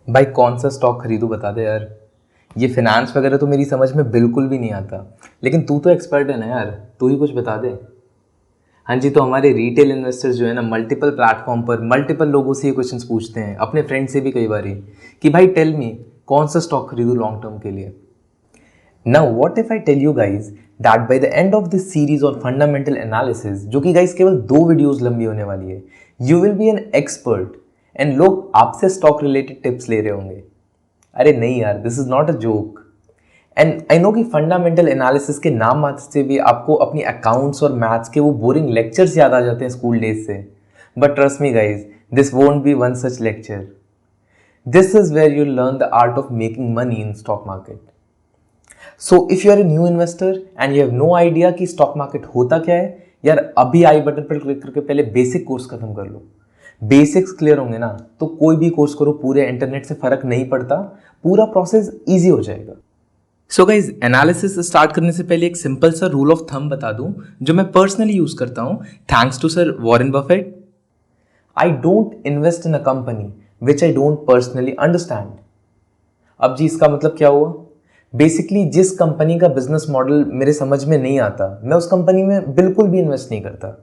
भाई कौन सा स्टॉक खरीदूं बता दे यार। ये फिनेंस वगैरह तो मेरी समझ में बिल्कुल भी नहीं आता। लेकिन तू तो एक्सपर्ट है ना यार, तू ही कुछ बता दे। हाँ जी, तो हमारे रिटेल इन्वेस्टर्स जो है ना, मल्टीपल प्लेटफॉर्म पर मल्टीपल लोगों से ये क्वेश्चंस पूछते हैं, अपने फ्रेंड से भी कई बार कि भाई टेल मी, कौन सा स्टॉक खरीदूं लॉन्ग टर्म के लिए। Now what if I tell you guys that by the end of this series on fundamental analysis, जो कि गाइज केवल 2 वीडियोस लंबी होने वाली है, you will be an expert and लोग आपसे स्टॉक रिलेटेड टिप्स ले रहे होंगे। अरे नहीं यार, this is not a joke. And I know कि फंडामेंटल एनालिसिस के नाम मात्र से भी आपको अपनी अकाउंट्स और मैथ्स के वो बोरिंग लेक्चर्स याद आ जाते हैं स्कूल डेज से। But trust me guys, this won't be one such lecture. This is where you learn the art of making money in stock market. So if you are a new investor and you have no idea कि stock market होता क्या है, यार अभी आई button पर click करके पहले basic course खत्म कर लो। बेसिक्स क्लियर होंगे ना तो कोई भी कोर्स करो, पूरे इंटरनेट से फर्क नहीं पड़ता, पूरा प्रोसेस इजी हो जाएगा। सो गाइज, एनालिसिस स्टार्ट करने से पहले एक सिंपल सा रूल ऑफ थंब बता दूं जो मैं पर्सनली यूज करता हूं, thanks to sir Warren Buffett. I don't invest in a company which I don't personally understand. अब जी इसका मतलब क्या हुआ? बेसिकली जिस कंपनी का बिजनेस मॉडल मेरे समझ में नहीं आता, मैं उस कंपनी में बिल्कुल भी इन्वेस्ट नहीं करता।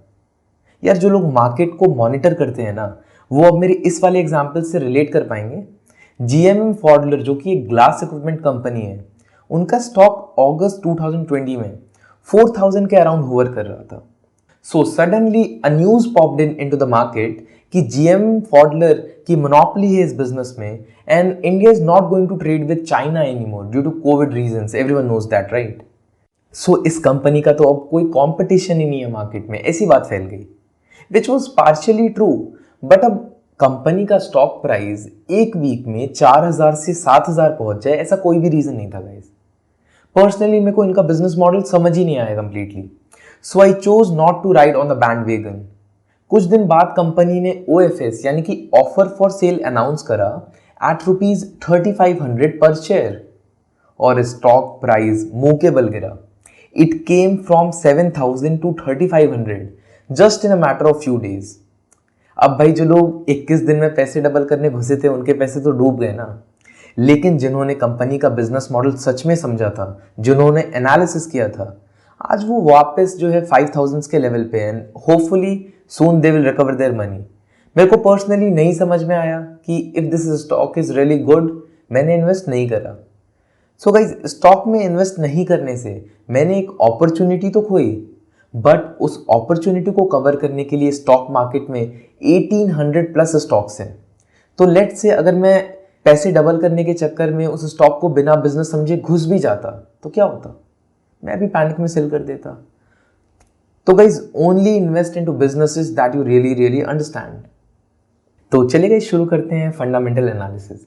यार जो लोग मार्केट को मॉनिटर करते हैं ना, वो अब मेरे इस वाले एग्जाम्पल से रिलेट कर पाएंगे। जीएमएम फॉडलर जो कि एक ग्लास इक्विपमेंट कंपनी है, उनका स्टॉक अगस्त 2020 में 4000 के अराउंड होवर कर रहा था। So suddenly a news popped into the market कि जीएमएम फॉडलर की मोनोपोली है इस बिजनेस में and India is not going to trade with China anymore due to Covid reasons, everyone knows that right. So इस company का तो अब कोई कंपटीशन ही नहीं है मार्केट में, ऐसी बात फैल गई, which was partially true. But अब कंपनी का स्टॉक प्राइस एक वीक में 4000 से 7000 पहुंच जाए, ऐसा कोई भी रीजन नहीं था गाइस। पर्सनली मेरे को इनका बिजनेस मॉडल समझ ही नहीं आया completely, so I chose not to ride on the bandwagon. कुछ दिन बाद कंपनी ने OFS यानी कि ऑफर फॉर सेल अनाउंस करा एट ₹3500 पर शेयर, और स्टॉक प्राइस मुंह के बल गिरा। It came from 7000 to 3500 just in a matter of few days. अब भाई जो लोग 21 दिन में पैसे डबल करने घुसे थे, उनके पैसे तो डूब गए ना। लेकिन जिन्होंने कंपनी का बिजनेस मॉडल सच में समझा था, जिन्होंने एनालिसिस किया था, आज वो वापस जो है 5000 के लेवल पे हैं। Hopefully soon they will recover their money. मेरे को पर्सनली नहीं समझ में आया कि if this stock is really good, मैंने इन्वेस्ट नहीं करा। सो गाइज, स्टॉक में इन्वेस्ट नहीं करने से मैंने एक अपॉर्चुनिटी तो खोई, बट उस अपॉर्चुनिटी को कवर करने के लिए स्टॉक मार्केट में 1800 प्लस स्टॉक्स हैं। तो लेट्स से अगर मैं पैसे डबल करने के चक्कर में उस स्टॉक को बिना बिजनेस समझे घुस भी जाता तो क्या होता? मैं भी पैनिक में सेल कर देता। तो guys, only invest into businesses that you really really understand. तो चलिए गाइज, शुरू करते हैं fundamental analysis.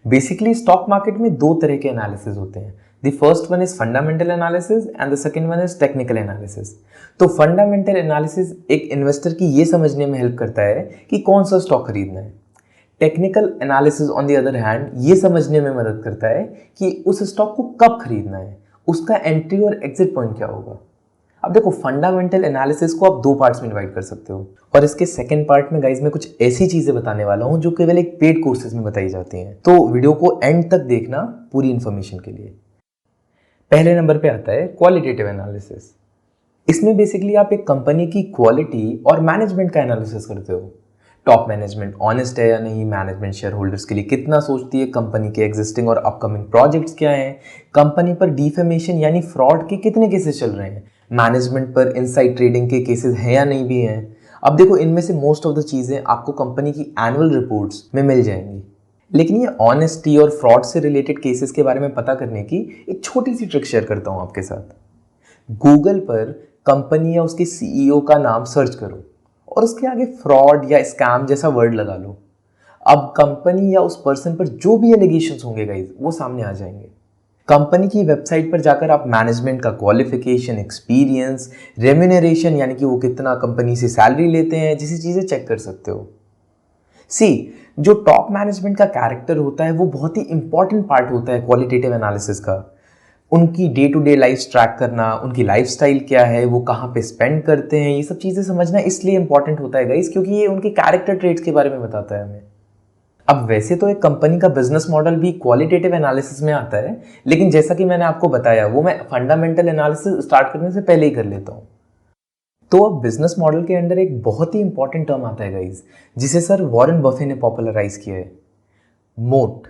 Basically stock market में 2 तरह के एनालिसिस होते हैं। The first one is fundamental analysis and the second one is technical analysis. तो फंडामेंटल एनालिसिस एक इन्वेस्टर की ये समझने में हेल्प करता है कि कौन सा स्टॉक खरीदना है। Technical analysis on the other hand ये समझने में मदद करता है कि उस स्टॉक को कब खरीदना है, उसका एंट्री और एग्जिट पॉइंट क्या होगा। अब देखो, फंडामेंटल एनालिसिस को आप 2 पार्ट्स में डिवाइड कर सकते हो, और इसके सेकंड पार्ट में गाइज मैं कुछ ऐसी चीजें बताने वाला हूं जो केवल एक पेड कोर्सेज में बताई जाती हैं। तो वीडियो को एंड तक देखना पूरी इंफॉर्मेशन के लिए। पहले नंबर पे आता है क्वालिटेटिव एनालिसिस। इसमें बेसिकली आप एक कंपनी की क्वालिटी और मैनेजमेंट का एनालिसिस करते हो। टॉप मैनेजमेंट ऑनेस्ट है या नहीं, मैनेजमेंट शेयर होल्डर्स के लिए कितना सोचती है, कंपनी के एग्जिस्टिंग और अपकमिंग प्रोजेक्ट्स क्या हैं, कंपनी पर डिफेमेशन यानी फ्रॉड के कितने केसेस चल रहे हैं, मैनेजमेंट पर इनसाइड ट्रेडिंग के केसेस हैं या नहीं भी हैं। अब देखो, इनमें से मोस्ट ऑफ द चीज़ें आपको कंपनी की एनुअल रिपोर्ट्स में मिल जाएंगी। लेकिन ये ऑनेस्टी और फ्रॉड से रिलेटेड केसेस के बारे में पता करने की एक छोटी सी ट्रिक शेयर करता हूं आपके साथ। गूगल पर कंपनी या उसके CEO का नाम सर्च करो और उसके आगे फ्रॉड या स्कैम जैसा वर्ड लगा लो। अब कंपनी या उस पर्सन पर जो भी एलिगेशंस होंगे गाइज, वो सामने आ जाएंगे। कंपनी की वेबसाइट पर जाकर आप मैनेजमेंट का क्वालिफिकेशन, एक्सपीरियंस, रेम्यूनरेशन यानी कि वो कितना कंपनी से सैलरी लेते हैं, जैसी चीज़ें चेक कर सकते हो। जो टॉप मैनेजमेंट का कैरेक्टर होता है वो बहुत ही इंपॉर्टेंट पार्ट होता है क्वालिटेटिव एनालिसिस का। उनकी day to day life track करना, उनकी लाइफस्टाइल क्या है, वो कहाँ पे स्पेंड करते हैं, ये सब चीज़ें समझना इसलिए इंपॉर्टेंट होता है गाइस, क्योंकि ये उनके कैरेक्टर ट्रेट्स के बारे में बताता है हमें। अब वैसे तो एक कंपनी का बिजनेस मॉडल भी क्वालिटेटिव एनालिसिस में आता है, लेकिन जैसा कि मैंने आपको बताया वो मैं फंडामेंटल एनालिसिस स्टार्ट करने से पहले ही कर लेता हूँ। तो अब बिजनेस मॉडल के अंदर एक बहुत ही इंपॉर्टेंट टर्म आता है गाइज, जिसे सर वॉरेन बफे ने पॉपुलराइज किया है, मोट।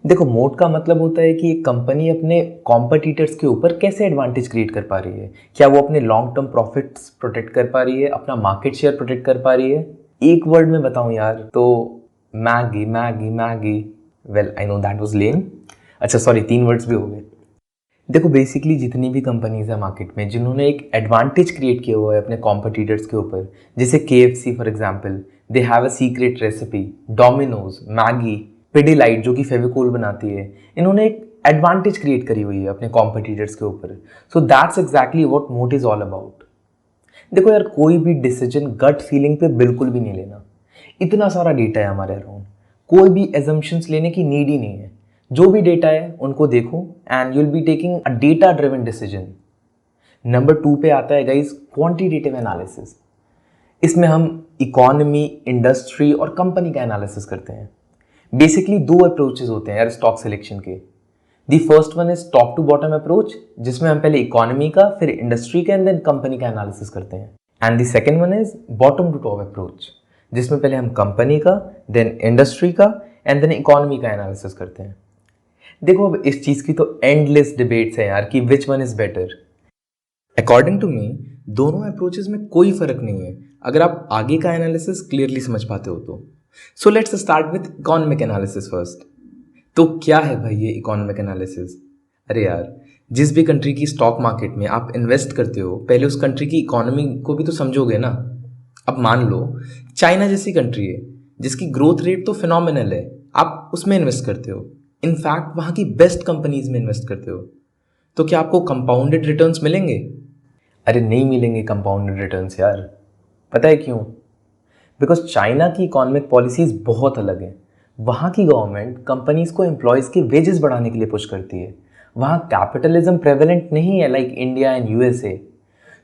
देखो, मोट का मतलब होता है कि एक कंपनी अपने कॉम्पिटिटर्स के ऊपर कैसे एडवांटेज क्रिएट कर पा रही है। क्या वो अपने लॉन्ग टर्म प्रॉफिट्स प्रोटेक्ट कर पा रही है, अपना मार्केट शेयर प्रोटेक्ट कर पा रही है। एक वर्ड में बताऊं यार तो Maggi Maggi Maggi. Well I know that was lame. अच्छा सॉरी, 3 वर्ड्स भी हो गए। देखो, बेसिकली जितनी भी कंपनीज है मार्केट में जिन्होंने एक एडवांटेज क्रिएट किया हुआ है अपने कॉम्पिटिटर्स के ऊपर, जैसे KFC for example, they have a secret recipe. Domino's, Maggi, Pidilite जो कि फेविकोल बनाती है, इन्होंने एक एडवांटेज क्रिएट करी हुई है अपने कॉम्पिटिटर्स के ऊपर। सो दैट्स एग्जैक्टली व्हाट मोट इज ऑल अबाउट। देखो यार, कोई भी डिसीजन गट फीलिंग पे बिल्कुल भी नहीं लेना। इतना सारा डेटा है हमारे अराउंड, कोई भी एजम्पशंस लेने की नीड ही नहीं है। जो भी डेटा है उनको देखो and you will be taking a data driven decision. Number 2 पे आता है गाइस क्वांटिटेटिव एनालिसिस। इसमें हम इकोनॉमी, इंडस्ट्री और कंपनी का एनालिसिस करते हैं। बेसिकली 2 अप्रोचेस होते हैं यार स्टॉक सिलेक्शन के। The first one is top to bottom approach, जिसमें हम पहले इकोनॉमी का, फिर इंडस्ट्री का एंड देन कंपनी का एनालिसिस करते हैं। And the second one is bottom to top approach, जिसमें पहले हम कंपनी का, देन इंडस्ट्री का एंड देन इकोनॉमी का एनालिसिस करते हैं। देखो, अब इस चीज की तो एंडलेस डिबेट्स है यार कि which one is better. According to me दोनों अप्रोचेस में कोई फर्क नहीं है, अगर आप आगे का एनालिसिस क्लियरली समझ पाते हो तो। So let's start with economic analysis first. तो क्या है भाई ये इकोनॉमिक एनालिसिस? अरे यार, जिस भी कंट्री की स्टॉक मार्केट में आप इन्वेस्ट करते हो, पहले उस कंट्री की इकोनॉमी को भी तो समझोगे ना। अब मान लो चाइना जैसी कंट्री है जिसकी ग्रोथ रेट तो फिनोमिनल है, आप उसमें इन्वेस्ट करते हो, इनफैक्ट वहाँ की बेस्ट कंपनीज में इन्वेस्ट करते हो, तो क्या आपको कंपाउंडेड रिटर्न्स मिलेंगे? अरे नहीं मिलेंगे कंपाउंडेड रिटर्न्स यार। पता है क्यों? बिकॉज चाइना की इकोनॉमिक पॉलिसीज बहुत अलग हैं। वहाँ की गवर्नमेंट कंपनीज को एम्प्लॉयज़ के वेजेस बढ़ाने के लिए पुश करती है। वहाँ कैपिटलिज्म प्रेवलेंट नहीं है लाइक इंडिया एंड USA।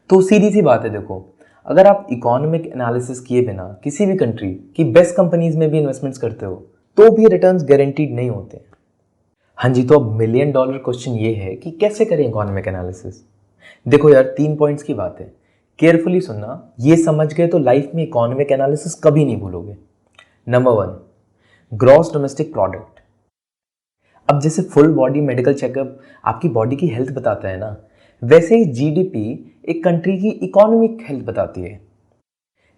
तो सीधी सी बात है, देखो, अगर आप इकोनॉमिक एनालिसिस किए बिना किसी भी कंट्री की बेस्ट कंपनीज में भी इन्वेस्टमेंट्स करते हो तो भी रिटर्न्स गारंटीड नहीं होते। हाँ जी, तो अब मिलियन डॉलर क्वेश्चन ये है कि कैसे करें इकोनॉमिक एनालिसिस। देखो यार, 3 पॉइंट्स की बात है, केयरफुली सुनना। ये समझ गए तो लाइफ में इकोनॉमिक एनालिसिस कभी नहीं भूलोगे। Number 1, gross domestic product. अब जैसे फुल बॉडी मेडिकल चेकअप आपकी बॉडी की हेल्थ बताता है ना, वैसे ही GDP एक कंट्री की इकोनॉमिक हेल्थ बताती है।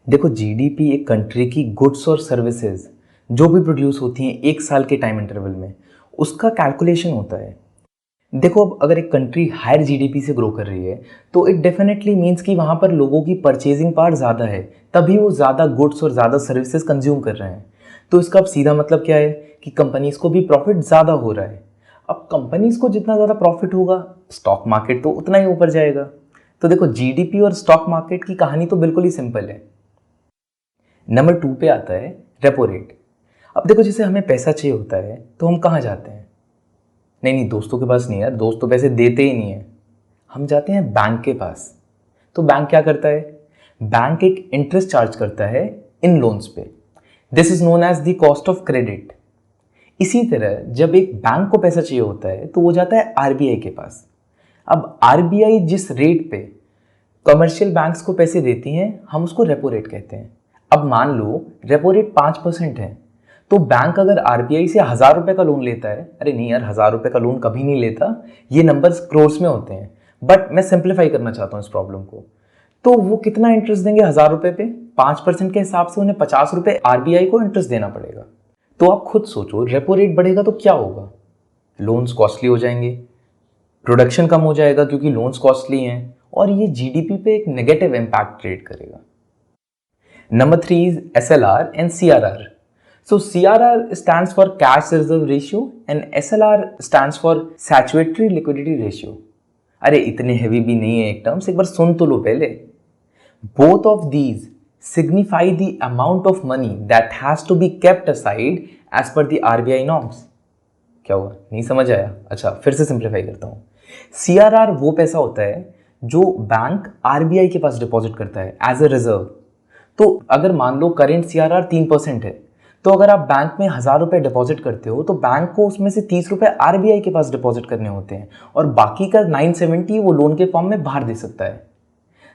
देखो, GDP एक कंट्री की गुड्स और सर्विसेज जो भी प्रोड्यूस होती हैं एक साल के टाइम इंटरवल में, उसका कैलकुलेशन होता है। देखो, अब अगर एक कंट्री हायर GDP से ग्रो कर रही है तो इट डेफिनेटली मीन्स कि वहाँ पर लोगों की परचेजिंग पावर ज़्यादा है, तभी वो ज़्यादा गुड्स और ज़्यादा सर्विसेज कंज्यूम कर रहे हैं। तो इसका अब सीधा मतलब क्या है कि कंपनीज को भी प्रॉफिट ज़्यादा हो रहा है। अब कंपनीज को जितना ज़्यादा प्रॉफिट होगा, स्टॉक मार्केट तो उतना ही ऊपर जाएगा। तो देखो, GDP और स्टॉक मार्केट की कहानी तो बिल्कुल ही सिंपल है। नंबर 2 पे आता है रेपो रेट। अब देखो, जैसे हमें पैसा चाहिए होता है तो हम कहाँ जाते हैं? नहीं, दोस्तों के पास नहीं यार, दोस्त तो पैसे देते ही नहीं है। हम जाते हैं बैंक के पास। तो बैंक क्या करता है? बैंक एक इंटरेस्ट चार्ज करता है इन लोन्स पे। This is known as the cost of credit. इसी तरह जब एक बैंक को पैसा चाहिए होता है तो वो जाता है RBI के पास। अब RBI जिस रेट पे कमर्शियल बैंक्स को पैसे देती हैं, हम उसको रेपो रेट कहते हैं। अब मान लो रेपो रेट 5% है, तो बैंक अगर RBI से 1,000 रुपए का लोन लेता है, अरे नहीं यार, 1,000 रुपए का लोन कभी नहीं लेता, ये नंबर्स क्रोर्स में होते हैं, बट मैं सिंप्लीफाई करना चाहता हूँ इस प्रॉब्लम को। तो वो कितना इंटरेस्ट देंगे 1,000 रुपए पे? 5% के हिसाब से उन्हें 50 रुपए RBI को इंटरेस्ट देना पड़ेगा। तो आप खुद सोचो, रेपो रेट बढ़ेगा तो क्या होगा? लोन्स कॉस्टली हो जाएंगे, प्रोडक्शन कम हो जाएगा क्योंकि लोन्स कॉस्टली हैं, और ये GDP पे एक नेगेटिव इम्पैक्ट क्रिएट करेगा। Number 3 is SLR and CRR. So CRR stands for cash reserve ratio and SLR stands for saturation liquidity ratio. अरे इतने हेवी भी नहीं है एक टर्म्स, एक बार सुन तो लो पहले। Both of these signify the amount of money that has to be kept aside as per the RBI norms. क्या हुआ, नहीं समझ आया? अच्छा, फिर से सिंप्लीफाई करता हूँ। CRR वो पैसा होता है जो बैंक RBI के पास डिपॉजिट करता है एज अ रिजर्व। तो अगर मान लो करेंट CRR 3% है, तो अगर आप बैंक में 1000 रुपये डिपॉजिट करते हो तो बैंक को उसमें से 30 रुपये आरबीआई के पास डिपॉजिट करने होते हैं और बाकी का 970 वो लोन के फॉर्म में बाहर दे सकता है।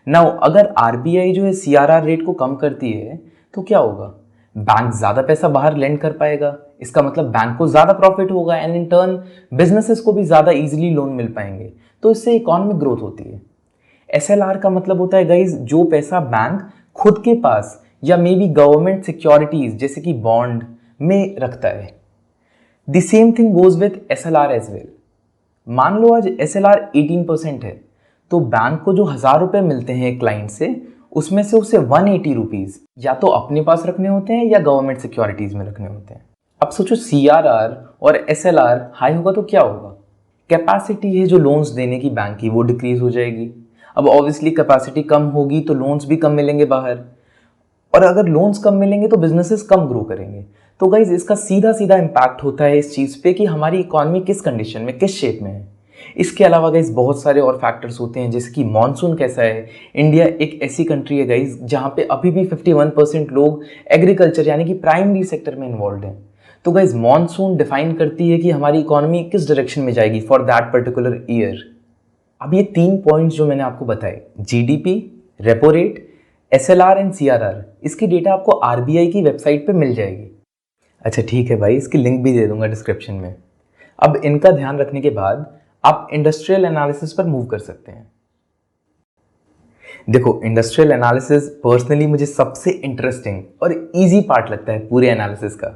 नाउ अगर आरबीआई जो है सीआरआर रेट को कम करती है तो क्या होगा, बैंक ज़्यादा पैसा बाहर लेंड कर पाएगा, इसका मतलब बैंक को ज़्यादा प्रॉफिट होगा एंड इन टर्न बिजनेसेस को भी ज़्यादा इजीली लोन मिल पाएंगे, तो इससे इकोनॉमिक ग्रोथ होती है। एसएलआर का मतलब होता है गाइज जो पैसा बैंक खुद के पास या मे बी गवर्नमेंट सिक्योरिटीज जैसे कि बॉन्ड में रखता है। The same thing goes with SLR as well. मान लो आज एसएलआर 18% है तो बैंक को जो 1000 रुपये मिलते हैं एक क्लाइंट से उसमें से उसे 180 रुपीज़ या तो अपने पास रखने होते हैं या गवर्नमेंट सिक्योरिटीज में रखने होते हैं। अब सोचो सीआरआर और एसएलआर हाई होगा तो क्या होगा, कैपेसिटी है जो लोन्स देने की बैंक की वो डिक्रीज हो जाएगी। अब ऑब्वियसली कैपेसिटी कम होगी तो लोन्स भी कम मिलेंगे बाहर, और अगर लोन्स कम मिलेंगे तो बिजनेसेस कम ग्रो करेंगे। तो गाइज इसका सीधा सीधा इम्पैक्ट होता है इस चीज़ पे कि हमारी इकोनॉमी किस कंडीशन में, किस शेप में है। इसके अलावा गाइज बहुत सारे और फैक्टर्स होते हैं जैसे कि मॉनसून कैसा है। इंडिया एक ऐसी कंट्री है गाइज जहाँ पे अभी भी 51% लोग एग्रीकल्चर यानी कि प्राइमरी सेक्टर में इन्वॉल्व हैं। तो गाइज मॉनसून डिफाइन करती है कि हमारी इकोनॉमी किस डायरेक्शन में जाएगी फॉर दैट पर्टिकुलर ईयर। अब ये 3 पॉइंट्स जो मैंने आपको बताए, GDP, repo rate, SLR and CRR, इसकी डेटा आपको आरबीआई की वेबसाइट पे मिल जाएगी। अच्छा ठीक है भाई, इसकी लिंक भी दे दूंगा डिस्क्रिप्शन में। अब इनका ध्यान रखने के बाद आप इंडस्ट्रियल एनालिसिस पर मूव कर सकते हैं। देखो इंडस्ट्रियल एनालिसिस पर्सनली मुझे सबसे इंटरेस्टिंग और इजी पार्ट लगता है पूरे एनालिसिस का।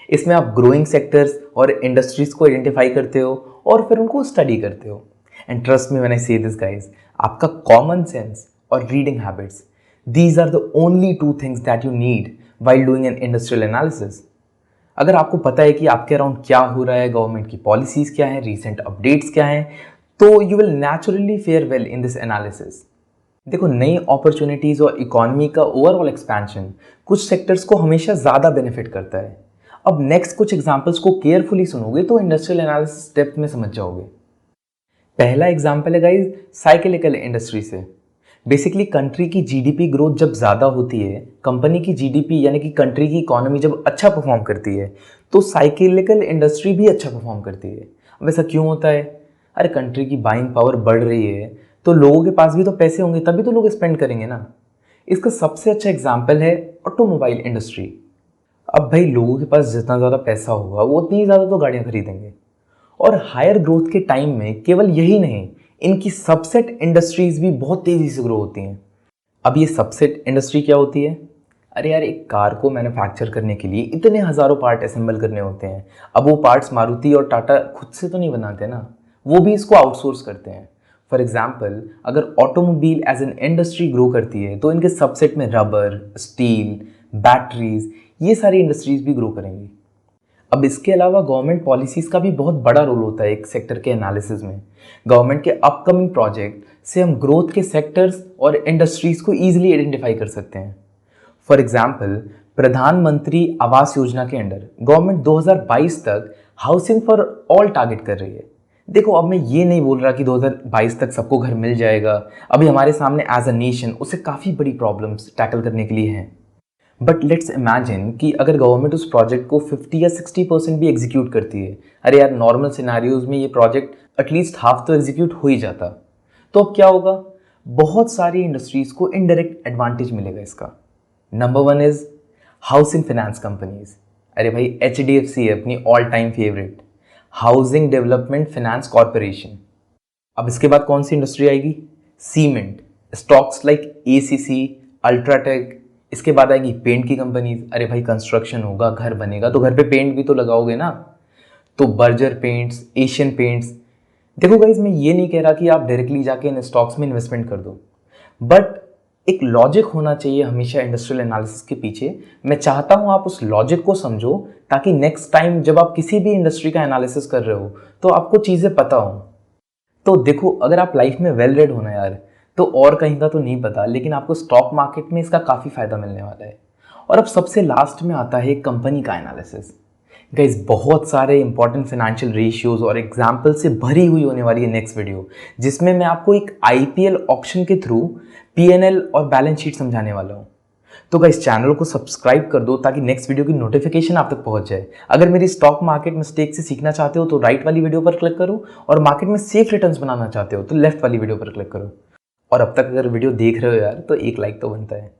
इसमें आप ग्रोइंग सेक्टर्स और इंडस्ट्रीज को आइडेंटिफाई करते हो और फिर उनको स्टडी करते हो। And trust me when I से दिस गाइज, आपका कॉमन सेंस और reading habits, these are the only 2 things that you need while doing an industrial analysis। अगर आपको पता है कि आपके अराउंड क्या हो रहा है, गवर्नमेंट की पॉलिसीज क्या हैं, रीसेंट अपडेट्स क्या हैं, तो you will naturally fair well in this analysis. देखो नई अपॉर्चुनिटीज और इकोनॉमी का ओवरऑल एक्सपेंशन कुछ सेक्टर्स को हमेशा ज़्यादा बेनिफिट करता है। अब नेक्स्ट कुछ एग्जाम्पल्स को केयरफुली सुनोगे तो इंडस्ट्रियल एनालिसिस डेप्थ में समझ जाओगे। पहला एग्जाम्पल है गाइज साइकिलिकल इंडस्ट्री से। बेसिकली कंट्री की जीडीपी ग्रोथ जब ज़्यादा होती है, कंपनी की जीडीपी यानी कि कंट्री की इकोनॉमी जब अच्छा परफॉर्म करती है तो साइकिलिकल इंडस्ट्री भी अच्छा परफॉर्म करती है। अब ऐसा क्यों होता है? अरे कंट्री की बाइंग पावर बढ़ रही है तो लोगों के पास भी तो पैसे होंगे, तभी तो लोग स्पेंड करेंगे ना। इसका सबसे अच्छा एग्जाम्पल है ऑटोमोबाइल इंडस्ट्री। अब भाई लोगों के पास जितना ज़्यादा पैसा होगा वो उतनी ज़्यादा तो गाड़ियाँ खरीदेंगे, और हायर ग्रोथ के टाइम में केवल यही नहीं, इनकी सबसेट इंडस्ट्रीज भी बहुत तेज़ी से ग्रो होती हैं। अब ये सबसेट इंडस्ट्री क्या होती है? अरे यार एक कार को मैन्युफैक्चर करने के लिए इतने हज़ारों पार्ट असेंबल करने होते हैं। अब वो पार्ट्स मारुति और टाटा खुद से तो नहीं बनाते ना, वो भी इसको आउटसोर्स करते हैं। फॉर एग्जाम्पल अगर automobile as an industry grow करती है तो इनके सबसेट में रबर, स्टील, बैटरीज, ये सारी इंडस्ट्रीज भी ग्रो करेंगी। अब इसके अलावा गवर्नमेंट पॉलिसीज़ का भी बहुत बड़ा रोल होता है एक सेक्टर के एनालिसिस में। गवर्नमेंट के अपकमिंग प्रोजेक्ट से हम ग्रोथ के सेक्टर्स और इंडस्ट्रीज़ को ईजिली आइडेंटिफाई कर सकते हैं। फॉर एग्जाम्पल प्रधानमंत्री आवास योजना के अंडर गवर्नमेंट 2022 तक हाउसिंग फॉर ऑल टारगेट कर रही है। देखो अब मैं ये नहीं बोल रहा कि 2022 तक सबको घर मिल जाएगा, अभी हमारे सामने एज अ नेशन उससे काफ़ी बड़ी प्रॉब्लम्स टैकल करने के लिए हैं। बट लेट्स इमेजिन कि अगर गवर्नमेंट उस प्रोजेक्ट को 50 या 60% भी एग्जीक्यूट करती है। अरे यार नॉर्मल सिनेरियोज में ये प्रोजेक्ट एटलीस्ट हाफ तो एग्जीक्यूट हो ही जाता, तो अब क्या होगा? बहुत सारी इंडस्ट्रीज को इनडायरेक्ट एडवांटेज मिलेगा इसका। Number 1 is housing finance companies. अरे भाई HDFC है अपनी all time favourite, housing development finance corporation. अब इसके बाद कौन सी इंडस्ट्री आएगी? Cement, stocks like ACC, UltraTech. इसके बाद आएगी पेंट की कंपनीज। अरे भाई कंस्ट्रक्शन होगा, घर बनेगा तो घर पे पेंट भी तो लगाओगे ना, तो बर्जर पेंट्स, एशियन पेंट्स। देखो गाइज मैं ये नहीं कह रहा कि आप डायरेक्टली जाके इन स्टॉक्स में इन्वेस्टमेंट कर दो, बट एक लॉजिक होना चाहिए हमेशा इंडस्ट्रियल एनालिसिस के पीछे। मैं चाहता हूँ आप उस लॉजिक को समझो ताकि नेक्स्ट टाइम जब आप किसी भी इंडस्ट्री का एनालिसिस कर रहे हो तो आपको चीज़ें पता हो। तो देखो अगर आप लाइफ में वेल रेड होना यार तो और कहीं का तो नहीं पता, लेकिन आपको स्टॉक मार्केट में इसका काफ़ी फायदा मिलने वाला है। और अब सबसे लास्ट में आता है कंपनी का एनालिसिस। गाइज बहुत सारे इंपॉर्टेंट फाइनेंशियल रेशियोज और एग्जाम्पल से भरी हुई होने वाली है नेक्स्ट वीडियो, जिसमें मैं आपको एक IPL ऑप्शन के थ्रू PNL और बैलेंस शीट समझाने वाला हूँ। तो गाइस चैनल को सब्सक्राइब कर दो ताकि नेक्स्ट वीडियो की नोटिफिकेशन आप तक पहुंच जाए। अगर मेरी स्टॉक मार्केट मिस्टेक से सीखना चाहते हो तो राइट वाली वीडियो पर क्लिक करो, और मार्केट में सेफ रिटर्न्स बनाना चाहते हो तो लेफ्ट वाली वीडियो पर क्लिक करो। और अब तक अगर वीडियो देख रहे हो यार तो एक लाइक तो बनता है।